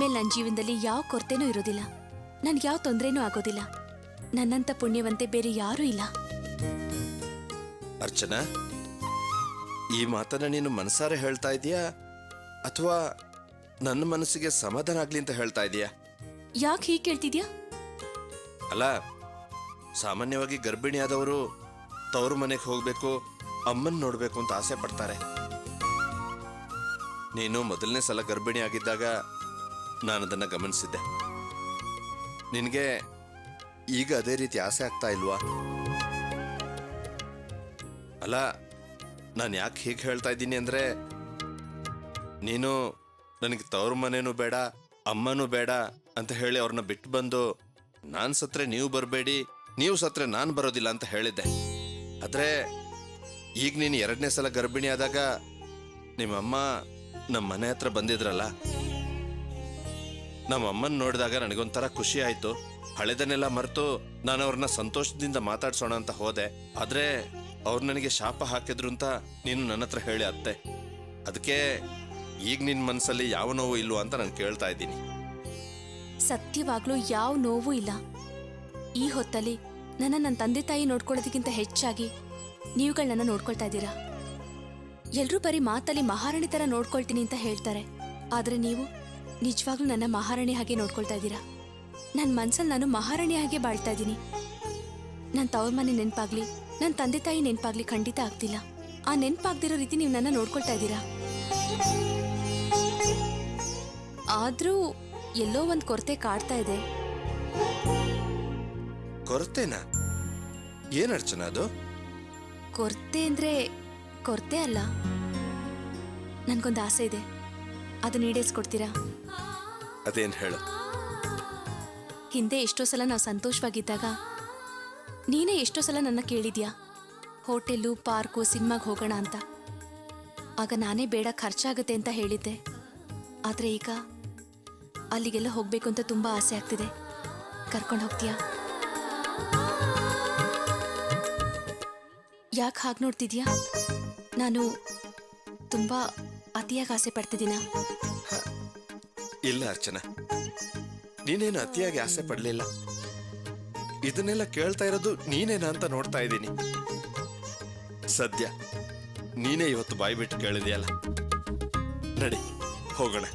ಇನ್ಮೇಲೆ ನನ್ನ ಜೀವನದಲ್ಲಿ ಯಾವ ಕೊರತೆನೂ ಇರೋದಿಲ್ಲ, ನನ್ಗೆ ಯಾವ ತೊಂದರೆನೂ ಆಗೋದಿಲ್ಲ. ನನ್ನಂತ ಪುಣ್ಯವಂತೆ ಬೇರೆ ಯಾರೂ ಇಲ್ಲ. ಅರ್ಚನಾ, ಈ ಮಾತನ್ನ ನೀನು ಮನಸಾರೆ ಹೇಳ್ತಾ ಇದೀಯಾ ಅಥವಾ ನನ್ನ ಮನಸ್ಸಿಗೆ ಸಮಾಧಾನ ಆಗ್ಲಿ ಅಂತ ಹೇಳ್ತಾ ಇದೀಯಾ? ಯಾಕೆ ಹೀಗೆ ಕೇಳ್ತಿದ್ಯಾ? ಅಲ್ಲ, ಸಾಮಾನ್ಯವಾಗಿ ಗರ್ಭಿಣಿಯಾದವರು ತವರು ಮನೆಗೆ ಹೋಗ್ಬೇಕು, ಅಮ್ಮನ್ ನೋಡ್ಬೇಕು ಅಂತ ಆಸೆ ಪಡ್ತಾರೆ. ನೀನು ಮೊದಲನೇ ಸಲ ಗರ್ಭಿಣಿ ಆಗಿದ್ದಾಗ ನಾನು ಅದನ್ನ ಗಮನಿಸಿದ್ದೆ. ನಿನಗೆ ಈಗ ಅದೇ ರೀತಿ ಆಸೆ ಆಗ್ತಾ ಇಲ್ವಾ? ಅಲ್ಲ, ನಾನು ಯಾಕೆ ಹೀಗೆ ಹೇಳ್ತಾ ಇದ್ದೀನಿ ಅಂದ್ರೆ, ನೀನು ನನಗೆ ತವ್ರ ಮನೇನೂ ಬೇಡ, ಅಮ್ಮನೂ ಬೇಡ ಅಂತ ಹೇಳಿ ಅವ್ರನ್ನ ಬಿಟ್ಟು ಬಂದು ನಾನು ಸತ್ರೆ ನೀವು ಬರಬೇಡಿ, ನೀವು ಸತ್ರೆ ನಾನು ಬರೋದಿಲ್ಲ ಅಂತ ಹೇಳಿದ್ದೆ. ಆದ್ರೆ ಈಗ ನೀನು 2ನೇ ಸಲ ಗರ್ಭಿಣಿ ಆದಾಗ ನಿಮ್ಮಮ್ಮ ನಮ್ಮ ಮನೆ ಹತ್ರ ಬಂದಿದ್ರಲ್ಲ, ನಮ್ಮ ಅಮ್ಮನ ನೋಡಿದಾಗ ನನಗೊಂಥರ ಖುಷಿ ಆಯ್ತು. ಹಳೆದನ್ನೆಲ್ಲ ಮರೆತು ನಾನು ಅವ್ರನ್ನ ಸಂತೋಷದಿಂದ ಮಾತಾಡ್ಸೋಣ ಅಂತ ಹೋದೆ. ಆದ್ರೆ ಅವ್ರು ನನಗೆ ಶಾಪ ಹಾಕಿದ್ರು ಅಂತ ನೀನು ನನ್ನ ಹತ್ರ ಹೇಳಿ ಅತ್ತೆ. ಅದಕ್ಕೆ ಈಗ ನಿನ್ನ ಮನಸ್ಸಲ್ಲಿ ಯಾವ ನೋವು ಇಲ್ವಾ ಅಂತ ನಾನು ಕೇಳ್ತಾ ಇದ್ದೀನಿ. ಸತ್ಯವಾಗ್ಲೂ ಯಾವ ನೋವು ಇಲ್ಲ. ಈ ಹೊತ್ತಲ್ಲಿ ನನ್ನ ತಂದೆ ತಾಯಿ ನೋಡ್ಕೊಳ್ಳೋದಕ್ಕಿಂತ ಹೆಚ್ಚಾಗಿ ನೀವುಗಳು ನನ್ನ ನೋಡ್ಕೊಳ್ತಾ ಇದ್ದೀರಾ. ಎಲ್ರೂ ಬರೀ ಮಾತಲ್ಲಿ ಮಹಾರಾಣಿ ತರ ನೋಡ್ಕೊಳ್ತೀನಿ ಅಂತ ಹೇಳ್ತಾರೆ, ಆದ್ರೆ ನೀವು ನಿಜವಾಗ್ಲೂ ನನ್ನ ಮಹಾರಾಣಿ ಹಾಗೆ ನೋಡ್ಕೊಳ್ತಾ ಇದ್ದೀರಾ. ನನ್ನ ಮನ್ಸಲ್ಲಿ ನಾನು ಮಹಾರಾಣಿ ಹಾಗೆ ಬಾಳ್ತಾ ಇದ್ದೀನಿ. ನನ್ನ ತವ್ರ ಮನೆ ನೆನಪಾಗ್ಲಿ, ನನ್ನ ತಂದೆ ತಾಯಿ ನೆನಪಾಗ್ಲಿ ಖಂಡಿತ ಆಗ್ತಿಲ್ಲ. ಆ ನೆನಪಾಗ್ದಿರೋ ರೀತಿ ನೀವು ನನ್ನ ನೋಡ್ಕೊಳ್ತಾ ಇದ್ದೀರಾ. ಆದ್ರೂ ಎಲ್ಲೋ ಒಂದ್ ಕೊರತೆ ಕಾಡ್ತಾ ಇದೆ. ಕೊರತೆನಾ? ಏನ್ ಅರ್ಚನಾ ಅದು? ಕೊರತೆ ಅಂದ್ರೆ ಕೊರತೆ ಅಲ್ಲ, ನನ್ಗೊಂದು ಆಸೆ ಇದೆ, ಅದನ್ನ ಈಡೇರಿಸ್ಕೊಡ್ತೀರಾ? ಅದೇನ್ ಹೇಳು. ಹಿಂದೆ ಎಷ್ಟೋ ಸಲ ನಾವು ಸಂತೋಷವಾಗಿದ್ದಾಗ ನೀನೇ ಎಷ್ಟೋ ಸಲ ನನ್ನ ಕೇಳಿದ್ಯಾ, ಹೋಟೆಲು, ಪಾರ್ಕು, ಸಿನಿಮಾಗೆ ಹೋಗೋಣ ಅಂತ. ಆಗ ನಾನೇ ಬೇಡ, ಖರ್ಚಾಗುತ್ತೆ ಅಂತ ಹೇಳಿದ್ದೆ. ಆದ್ರೆ ಈಗ ಅಲ್ಲಿಗೆಲ್ಲ ಹೋಗ್ಬೇಕು ಅಂತ ತುಂಬಾ ಆಸೆ ಆಗ್ತಿದೆ. ಕರ್ಕೊಂಡು ಹೋಗ್ತೀಯಾ? ಯಾಕೆ ಹಾಗೆ ನೋಡ್ತಿದ್ಯಾ? ನಾನು ತುಂಬಾ ಅತಿಯಾಗಿ ಆಸೆ ಪಡ್ತಿದ್ದೀನ? ಇಲ್ಲ ಅರ್ಚನಾ, ನೀನೇನು ಅತಿಯಾಗಿ ಆಸೆ ಪಡ್ಲಿಲ್ಲ. ಇದನ್ನೆಲ್ಲ ಕೇಳ್ತಾ ಇರೋದು ನೀನೇನಾ ಅಂತ ನೋಡ್ತಾ ಇದ್ದೀನಿ. ಸದ್ಯ ನೀನೇ ಇವತ್ತು ಬಾಯಿ ಬಿಟ್ಟು ಕೇಳಿದೆಯಲ್ಲ. ನಡಿ ಹೋಗೋಣ.